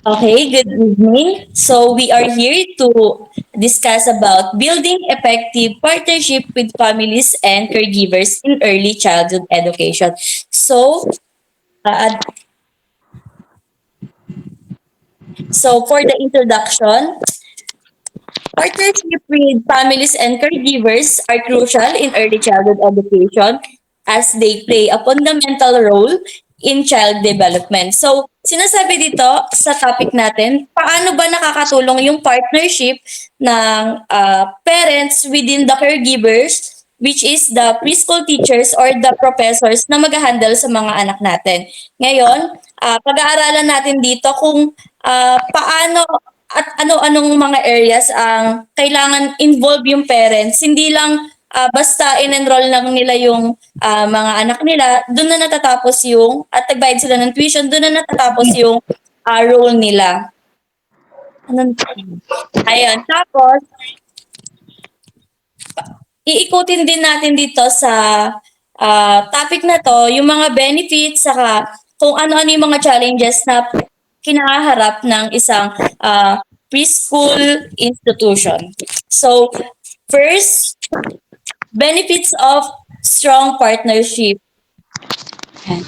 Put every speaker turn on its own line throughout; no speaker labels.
Okay, good evening. So we are here to discuss about building effective partnership with families and caregivers in early childhood education. Uh, so for the introduction, partnership with families and caregivers are crucial in early childhood education as they play a fundamental role in child development. So, sinasabi dito sa topic natin, paano ba nakakatulong yung partnership ng parents within the caregivers, which is the preschool teachers or the professors na mag-handle sa mga anak natin. Ngayon, pag-aaralan natin dito kung paano at ano-anong mga areas ang kailangan involve yung parents. Hindi lang basta in-enroll lang nila yung mga anak nila, doon na natatapos yung, at nagbayad sila ng tuition, doon na natatapos yung role nila. Ano, ayun. Tapos, iikutin din natin dito sa topic na to, yung mga benefits, saka kung ano-ano yung mga challenges na kinaharap ng isang preschool institution. So, first, benefits of strong partnership.
Yan.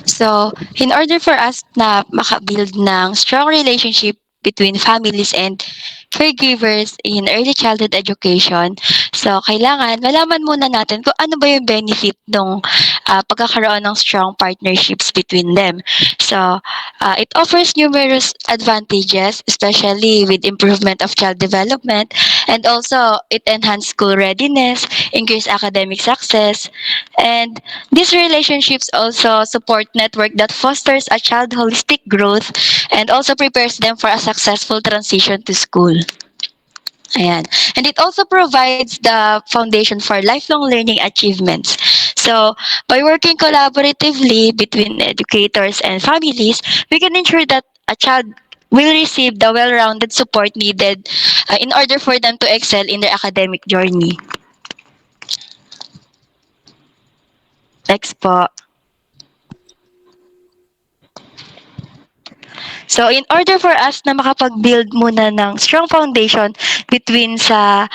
So, in order for us na makabuild ng strong relationship between families and caregivers in early childhood education, so kailangan malaman muna natin kung ano ba yung benefit ng pagkakaroon ng strong partnerships between them. So, it offers numerous advantages, especially with improvement of child development, and also it enhances school readiness, increase academic success, and these relationships also support network that fosters a child holistic growth and also prepares them for a successful transition to school. Ayan. And it also provides the foundation for lifelong learning achievements. So, by working collaboratively between educators and families, we can ensure that a child will receive the well-rounded support needed in order for them to excel in their academic journey. Next po. So, in order for us na makapag-build muna ng strong foundation between sa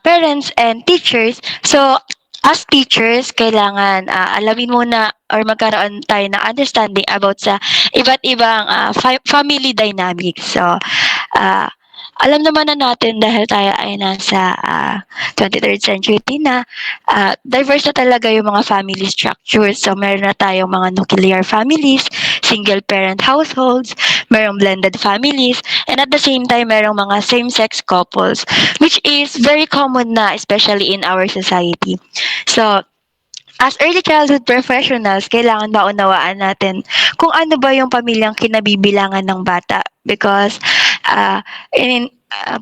parents and teachers, so as teachers, kailangan alamin muna or magkaroon tayo ng understanding about sa iba't ibang family dynamics. So, uh, alam naman na natin dahil tayo ay nasa 23rd century na, diverse na talaga yung mga family structures. So, meron na tayong mga nuclear families, single parent households, merong blended families, and at the same time, merong mga same-sex couples, which is very common na, especially in our society. So, as early childhood professionals, kailangan maunawaan natin kung ano ba yung pamilyang kinabibilangan ng bata. Because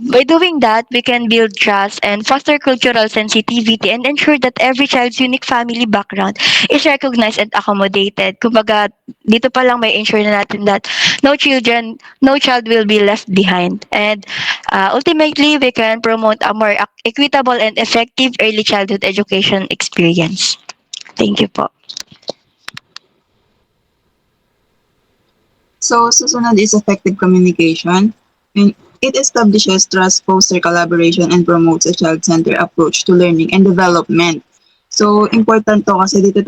by doing that, we can build trust and foster cultural sensitivity and ensure that every child's unique family background is recognized and accommodated. Kumbaga, dito pa lang may ensure na natin that no child will be left behind. And ultimately, we can promote a more equitable and effective early childhood education experience. Thank you po.
So, susunod is effective communication. And it establishes trust, fosters collaboration, and promotes a child-centered approach to learning and development. So, important to kasi dito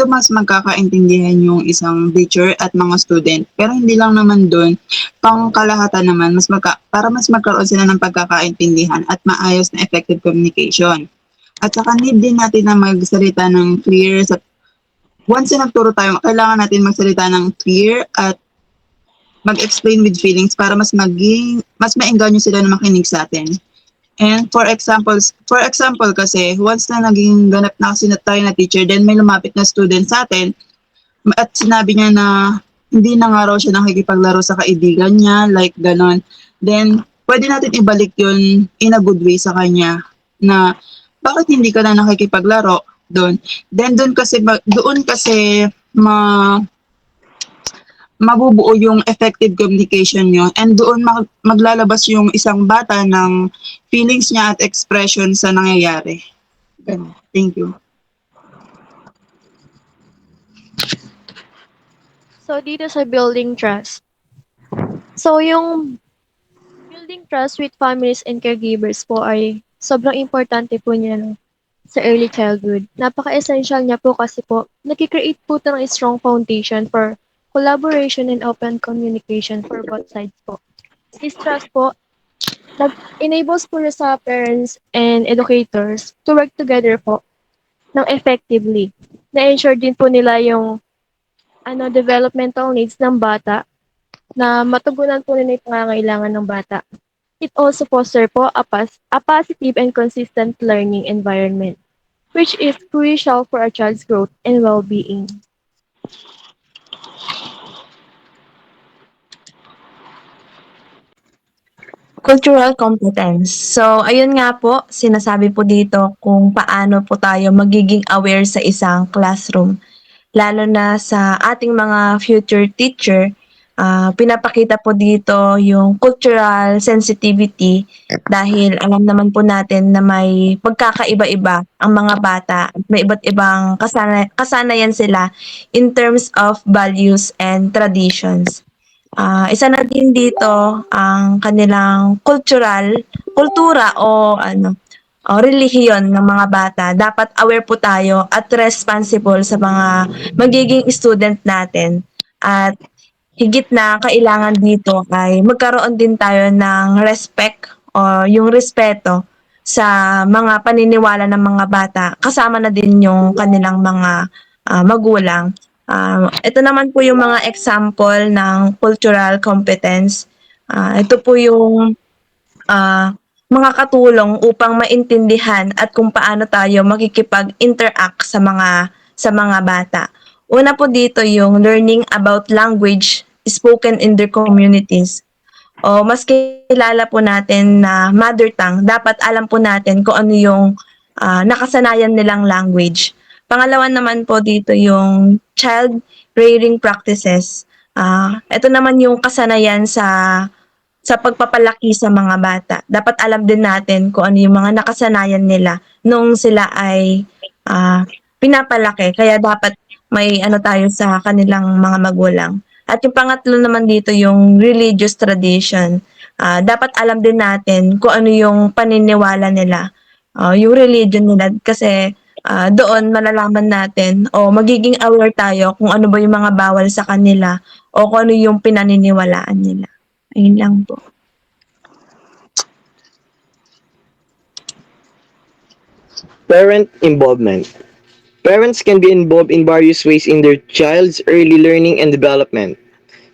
mas magkakaintindihan yung isang teacher at mga student. Pero hindi lang naman doon, pangkalahatan naman para mas magkaroon sila ng pagkakaintindihan at maayos na effective communication. At saka need din natin na magsalita ng clear sa once na nagturo tayo, kailangan natin magsalita ng clear at mag-explain with feelings para mas maengganyo sila na makinig sa atin. And for example kasi, once na naging ganap na kasi na tayo na teacher, then may lumapit na student sa atin at sinabi niya na hindi na nga raw siya nakikipaglaro sa kaibigan niya, like ganon. Then, pwede natin ibalik yun in a good way sa kanya na bakit hindi ka na nakikipaglaro doon. Then, doon kasi mabubuo yung effective communication nyo and doon maglalabas yung isang bata ng feelings niya at expression sa nangyayari. Ganun. Thank you.
So, dito sa building trust. So, yung building trust with families and caregivers po ay sobrang importante po niya no, sa early childhood. Napaka-essential niya po kasi po, nag-create po ito ng strong foundation for collaboration and open communication for both sides po. This trust po, enables po niya sa parents and educators to work together po ng effectively. Na-ensure din po nila yung developmental needs ng bata na matugunan po nila yung pangangailangan ng bata. It also foster po a positive and consistent learning environment, which is crucial for a child's growth and well-being.
Cultural competence. So, ayun nga po, sinasabi po dito kung paano po tayo magiging aware sa isang classroom. Lalo na sa ating mga future teacher, pinapakita po dito yung cultural sensitivity dahil alam naman po natin na may pagkakaiba-iba ang mga bata at may iba't ibang kasanayan sila in terms of values and traditions. Isa na din dito ang kanilang kultura o relihiyon ng mga bata. Dapat aware po tayo at responsible sa mga magiging student natin. At higit na kailangan dito ay magkaroon din tayo ng respect o yung respeto sa mga paniniwala ng mga bata. Kasama na din yung kanilang mga magulang. Ito naman po yung mga example ng cultural competence. Ito po yung mga katulong upang maintindihan at kung paano tayo makikipag-interact sa mga bata. Una po dito yung learning about language spoken in their communities. O mas kilala po natin na mother tongue, dapat alam po natin kung ano yung nakasanayan nilang language. Pangalawa naman po dito yung child rearing practices. Ito naman yung kasanayan sa pagpapalaki sa mga bata. Dapat alam din natin kung ano yung mga nakasanayan nila nung sila ay pinapalaki. Kaya dapat may ano tayo sa kanilang mga magulang. At yung pangatlo naman dito yung religious tradition. Dapat alam din natin kung ano yung paniniwala nila, yung religion nila kasi doon malalaman natin o magiging aware tayo kung ano ba yung mga bawal sa kanila o kung ano yung pinaniniwalaan nila. Ayun lang po.
Parent involvement. Parents can be involved in various ways in their child's early learning and development.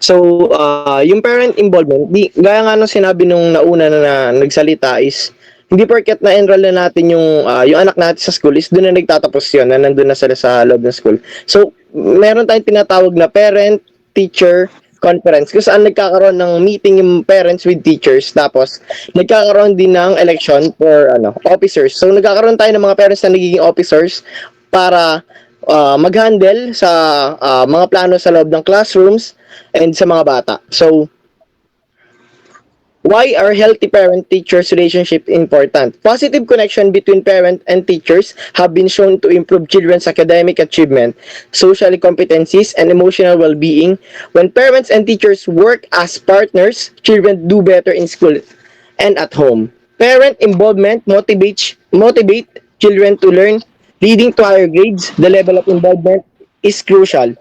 So, yung parent involvement, gaya nga nung sinabi nung nauna na nagsalita is, hindi porket na-enroll na natin yung anak natin sa school is doon na nagtatapos yun, na nandun na sila sa loob ng school. So, meron tayong tinatawag na parent-teacher conference kung saan nagkakaroon ng meeting yung parents with teachers, tapos nagkakaroon din ng election for officers. So, nagkakaroon tayo ng mga parents na nagiging officers para mag-handle sa mga plano sa loob ng classrooms and sa mga bata. So, why are healthy parent-teachers relationship important? Positive connection between parent and teachers have been shown to improve children's academic achievement, social competencies, and emotional well-being. When parents and teachers work as partners, children do better in school and at home. Parent involvement motivate children to learn, leading to higher grades. The level of involvement is crucial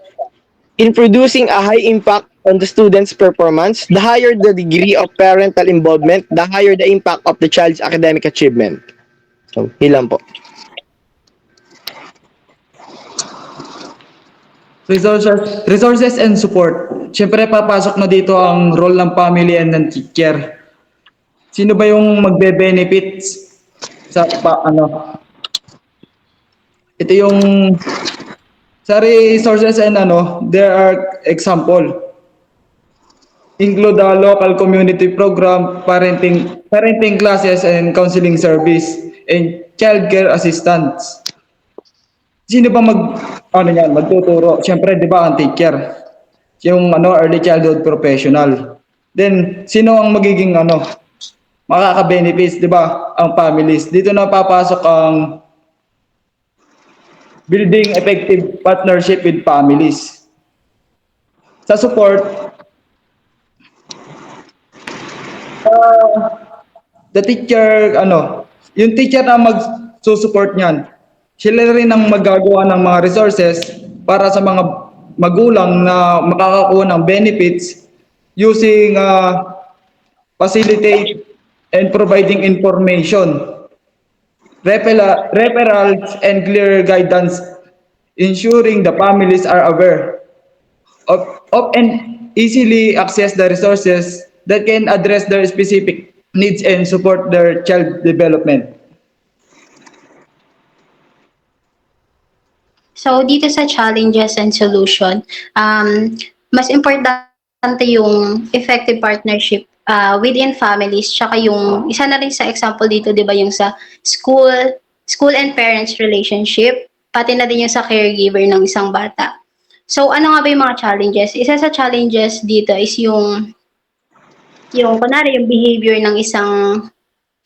in producing a high impact on the student's performance. The higher the degree of parental involvement, the higher the impact of the child's academic achievement. So, yun lang po.
Resources and support. Siyempre, papasok na dito ang role ng family and ng teacher. Sino ba yung magbe-benefit sa ito yung sa resources and there are example. Include the local community program, parenting classes and counseling service, and child care assistance. Sino ba magtuturo? Siyempre, di ba, ang teacher. Yung early childhood professional. Then, sino ang magiging makaka-benefits, di ba? Ang families. Dito na papasok ang building effective partnership with families. Sa support, the teacher, yung teacher na mag-support niyan, sila rin ang magagawa ng mga resources para sa mga magulang na makakakuha ng benefits using facilitate and providing information, referrals, and clear guidance, ensuring the families are aware of and easily access the resources that can address their specific needs and support their child development.
So, dito sa challenges and solution, mas importante yung effective partnership within families, tsaka yung, isa na rin sa example dito, di ba, yung sa school and parents relationship, pati na din yung sa caregiver ng isang bata. So, ano nga ba yung mga challenges? Isa sa challenges dito is kunwari, yung behavior ng isang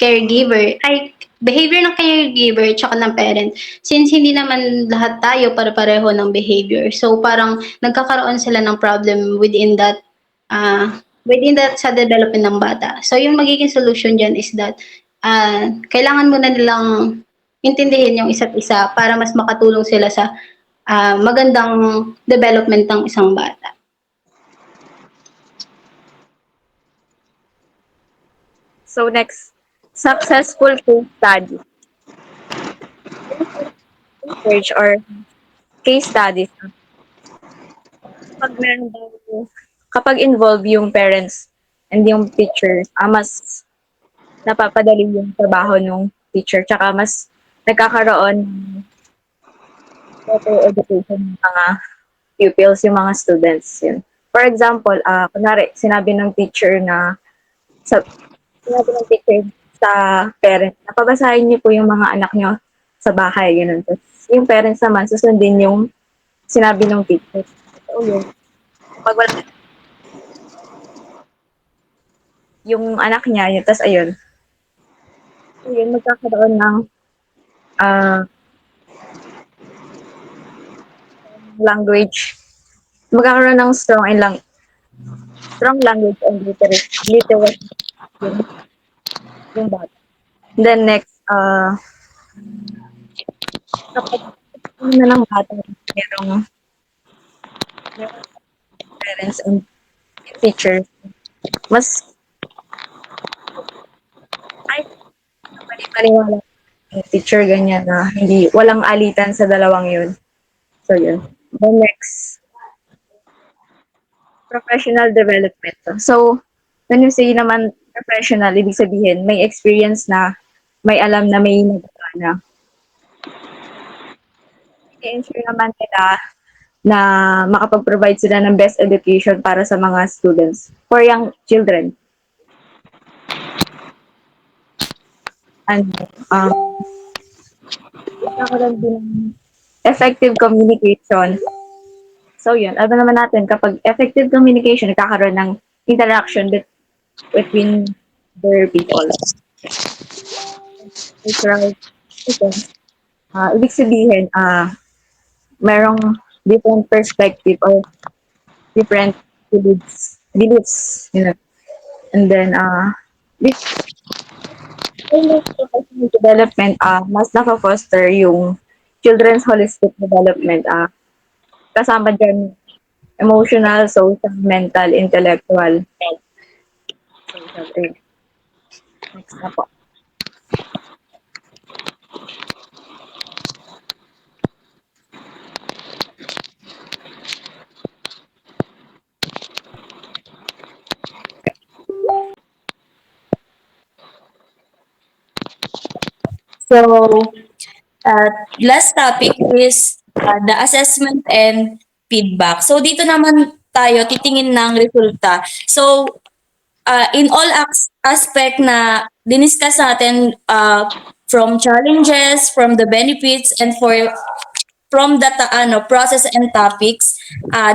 behavior ng caregiver tsaka ng parent. Since hindi naman lahat tayo pare-pareho ng behavior. So parang nagkakaroon sila ng problem within that sa development ng bata. So yung magiging solution dyan is that kailangan muna nilang intindihin yung isa't isa para mas makatulong sila sa magandang development ng isang bata.
So next, successful case study. Research or case studies. Kapag involved yung parents and yung teacher, mas napapadali yung trabaho ng teacher, tsaka mas nagkakaroon ng better education ng mga pupils, yung mga students. Yun. For example, kunwari, sinabi ng teacher sa parent, napabasahin niyo po yung mga anak niyo sa bahay, ganun. Tapos, yung parents naman, susundin yung sinabi ng teacher. So, yun. Pag wala, yung anak niya, yun, tapos ayun. So, yun, magkakaroon ng language. Magkakaroon ng strong language and literacy yung bata. Then next, kapag na ng bata, merong parents and teachers, mas paniwala yung teacher ganyan na walang alitan sa dalawang yun. So yun. Then next, professional development. So, when you say naman professional, ibig sabihin, may experience na, may alam na, may nagawa na. I-ensure naman nila na makapag-provide sila ng best education para sa mga students, for young children. And, nagkakaroon din ng effective communication. So yun, alam naman natin, kapag effective communication, nagkakaroon ng interaction between their people. Ibig sabihin, merong different perspective or different beliefs, you know. And then, this professional development, mas naka-foster yung children's holistic development. Kasama dyan emotional, social, mental, intellectual, social. Next na po.
So, last topic is the assessment and feedback. So, dito naman tayo titingin ng resulta. So, in all aspect na diniscuss natin, from challenges, from the benefits, and from the process and topics,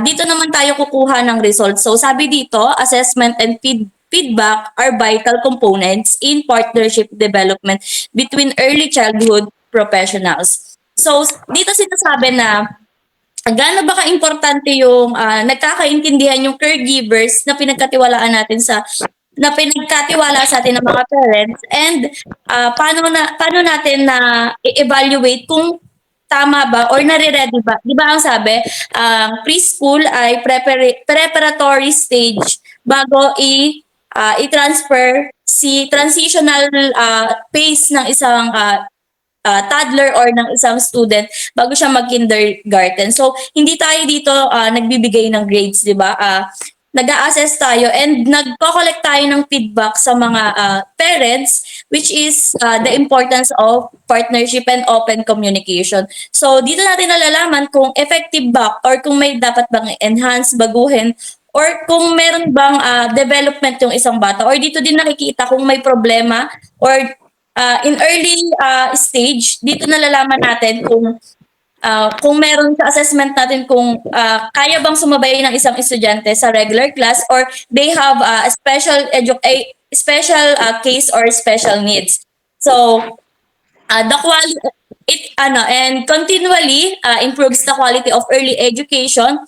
dito naman tayo kukuha ng results. So, sabi dito, assessment and feedback are vital components in partnership development between early childhood professionals. So, dito sinasabi na gaano ba ka-importante yung nagkakaintindihan yung caregivers na pinagkatiwalaan natin sa na pinagkatiwala sa atin ng mga parents, and paano natin na i-evaluate kung tama ba or nare-ready ba. 'Di ba ang sabi, ang preschool ay preparatory stage bago i-transfer si transitional phase ng isang toddler or ng isang student bago siya mag-kindergarten. So, hindi tayo dito nagbibigay ng grades, di ba? Nag-a-assess tayo and nagko-collect tayo ng feedback sa mga parents, which is the importance of partnership and open communication. So, dito natin nalalaman kung effective ba or kung may dapat bang enhance, baguhin, or kung meron bang development yung isang bata, or dito din nakikita kung may problema or in early stage, dito nalalaman natin kung meron sa assessment natin kung kaya bang sumabay ng isang estudyante sa regular class, or they have a special case or special needs. So, the quality and continually improves the quality of early education,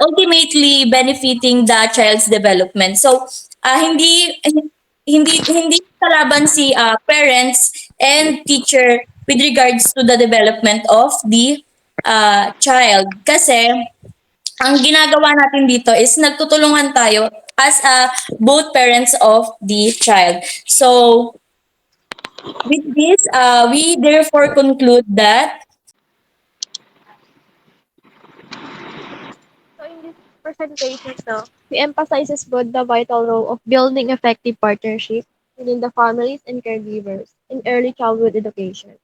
ultimately benefiting the child's development. So, hindi kalaban si parents and teacher with regards to the development of the child, kasi ang ginagawa natin dito is nagtutulungan tayo as both parents of the child. So, with this, we therefore conclude that
So in this presentation, no, we emphasizes both the vital role of building effective partnership within the families and caregivers in early childhood education.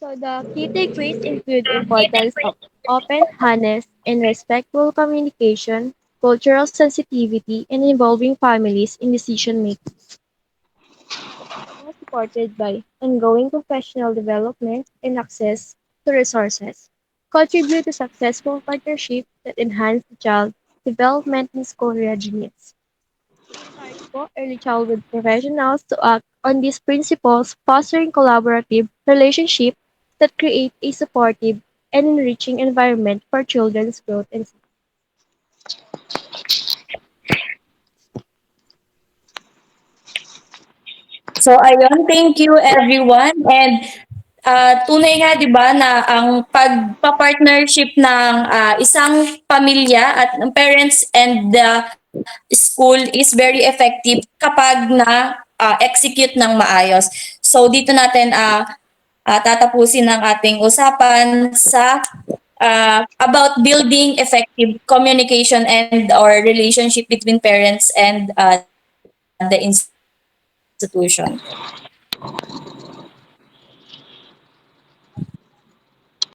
So the key takeaways include the importance of open, honest, and respectful communication, cultural sensitivity, and involving families in decision making. All supported by ongoing professional development and access to resources. Contribute to successful partnership that enhance the child's development and school readiness. Encourage po early childhood professionals to act on these principles, fostering collaborative relationship that create a supportive and enriching environment for children's growth and
so ayun, thank you everyone. And tunay nga 'di ba na ang pagpa-partnership ng isang pamilya at ng parents and the school is very effective kapag na execute ng maayos. So dito natin tatapusin ang ating usapan sa about building effective communication and or relationship between parents and the institution.